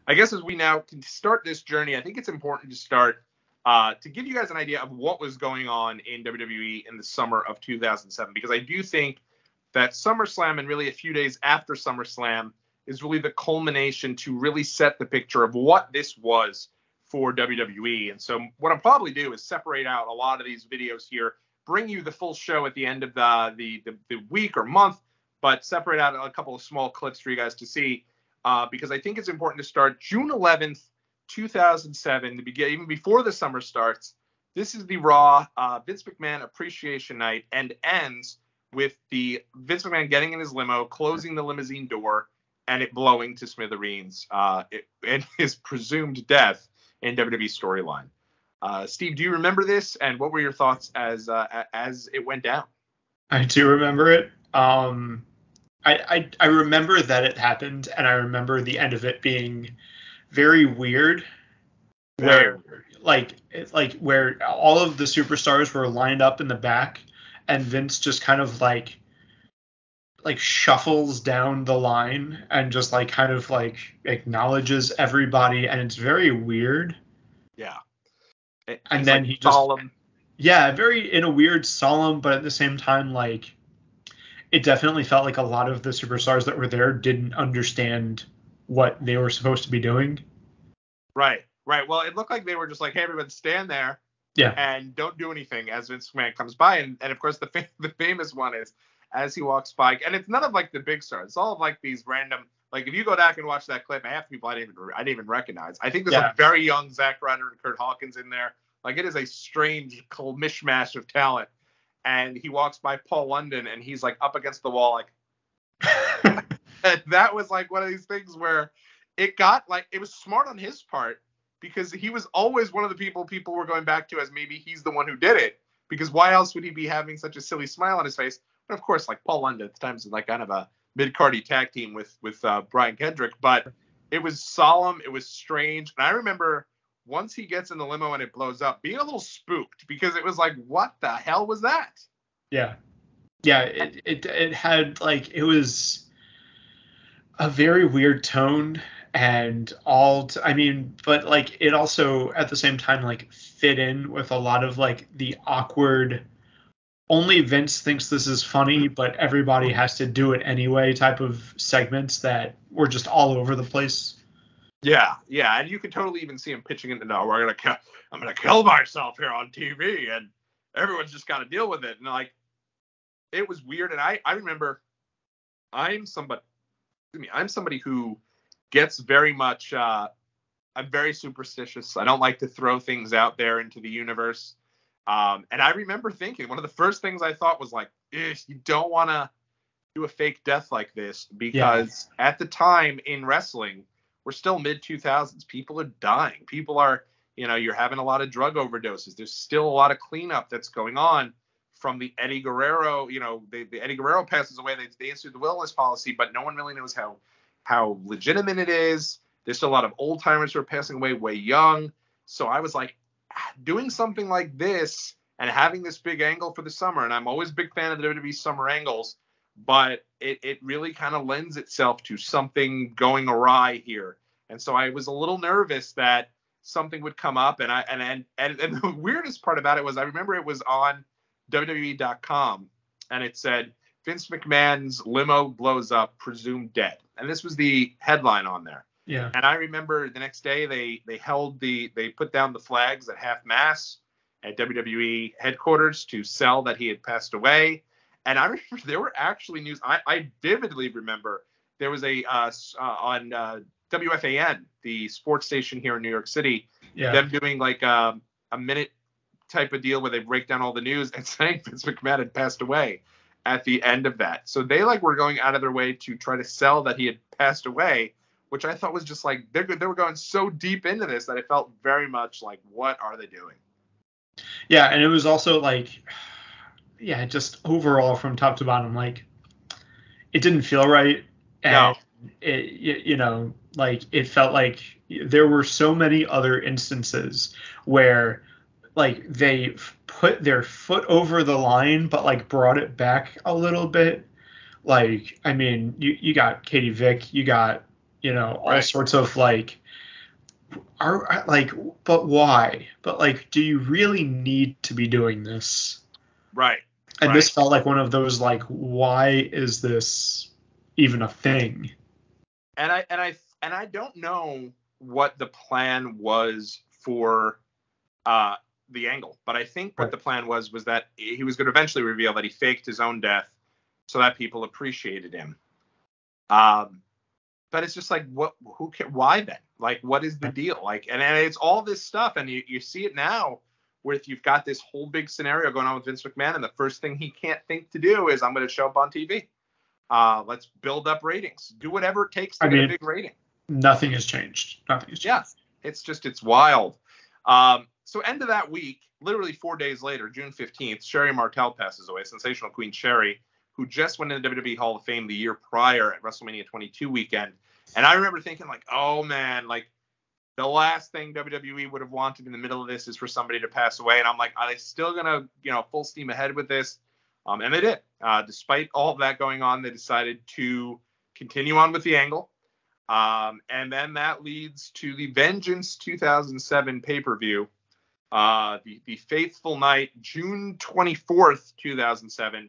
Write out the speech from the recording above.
I guess as we now can start this journey, I think it's important to start to give you guys an idea of what was going on in WWE in the summer of 2007, because I do think that SummerSlam and really a few days after SummerSlam is really the culmination to really set the picture of what this was for WWE. And so what I'll probably do is separate out a lot of these videos here, bring you the full show at the end of the week or month, but separate out a couple of small clips for you guys to see, because I think it's important to start June 11th, 2007, even before the summer starts. This is the Raw Vince McMahon Appreciation Night, and ends with the Vince McMahon getting in his limo, closing the limousine door, and it blowing to smithereens, and his presumed death in WWE storyline. Steve, do you remember this, and what were your thoughts as it went down? I do remember it. I remember that it happened, and I remember the end of it being very weird. Where where all of the superstars were lined up in the back, and Vince just kind of like shuffles down the line and just kind of acknowledges everybody, and it's very weird. Yeah. And then he just solemn. Yeah, very in a weird solemn, but at the same time it definitely felt like a lot of the superstars that were there didn't understand what they were supposed to be doing. Right. Well, it looked like they were just like, hey, everyone stand there. Yeah. And don't do anything as Vince McMahon comes by. And of course, the famous one is as he walks by. And it's none of the big stars. It's all of these random, if you go back and watch that clip, half the people I didn't even recognize. I think there's a very young Zack Ryder and Kurt Hawkins in there. It is a strange mishmash of talent. And he walks by Paul London, and he's up against the wall, and that was one of these things where it got it was smart on his part, because he was always one of the people were going back to as maybe he's the one who did it, because why else would he be having such a silly smile on his face? But of course, Paul London at the time is kind of a mid-cardy tag team with Brian Kendrick, but it was solemn, it was strange, and I remember once he gets in the limo and it blows up, being a little spooked, because it was what the hell was that? Yeah. It had it was a very weird tone, and but it also at the same time fit in with a lot of the awkward, only Vince thinks this is funny, but everybody has to do it anyway type of segments that were just all over the place. Yeah, and you could totally even see him pitching into, no, I'm gonna kill myself here on TV, and everyone's just got to deal with it. And it was weird. And I remember, I'm somebody who gets very much, I'm very superstitious. I don't like to throw things out there into the universe. And I remember thinking, one of the first things I thought was you don't want to do a fake death like this, because at the time in wrestling, we're still mid-2000s. People are dying. People are, you're having a lot of drug overdoses. There's still a lot of cleanup that's going on from the Eddie Guerrero. The Eddie Guerrero passes away. They instituted the wellness policy, but no one really knows how legitimate it is. There's still a lot of old timers who are passing away way young. So I was doing something like this and having this big angle for the summer. And I'm always a big fan of the WWE summer angles, but it really kind of lends itself to something going awry here. And so I was a little nervous that something would come up. And the weirdest part about it was, I remember it was on WWE.com, and it said, Vince McMahon's limo blows up, presumed dead. And this was the headline on there. Yeah. And I remember the next day they put down the flags at half mast at WWE headquarters to sell that he had passed away. And I remember there were actually news. I vividly remember there was on WFAN, the sports station here in New York City, them doing a minute type of deal where they break down all the news and saying Vince McMahon had passed away at the end of that. So they were going out of their way to try to sell that he had passed away, which I thought was just they were going so deep into this that it felt very much what are they doing? Yeah, and it was also just overall from top to bottom, it didn't feel right. And no. It felt like there were so many other instances where they put their foot over the line, but brought it back a little bit. You got Katie Vick, you got all sorts of like, but why? But like, do you really need to be doing this? Right. And this felt like one of those like, why is this even a thing? And I don't know what the plan was for the angle, but I think what the plan was that he was going to eventually reveal that he faked his own death so that people appreciated him. But it's just like, why then? Like, what is the deal? Like, and it's all this stuff, and you see it now where you've got this whole big scenario going on with Vince McMahon, and the first thing he can't think to do is, I'm going to show up on TV. Let's build up ratings. Do whatever it takes to get a big rating. Nothing has changed. Yeah, it's wild. So end of that week, literally 4 days later, June 15th, Sherry Martel passes away. Sensational Queen Sherry, who just went into WWE Hall of Fame the year prior at WrestleMania 22 weekend. And I remember thinking, like, oh man, like, the last thing WWE would have wanted in the middle of this is for somebody to pass away. And I'm like, are they still gonna, full steam ahead with this? And they did. Despite all of that going on, they decided to continue on with the angle. And then that leads to the Vengeance 2007 pay-per-view. The faithful night, June 24th, 2007.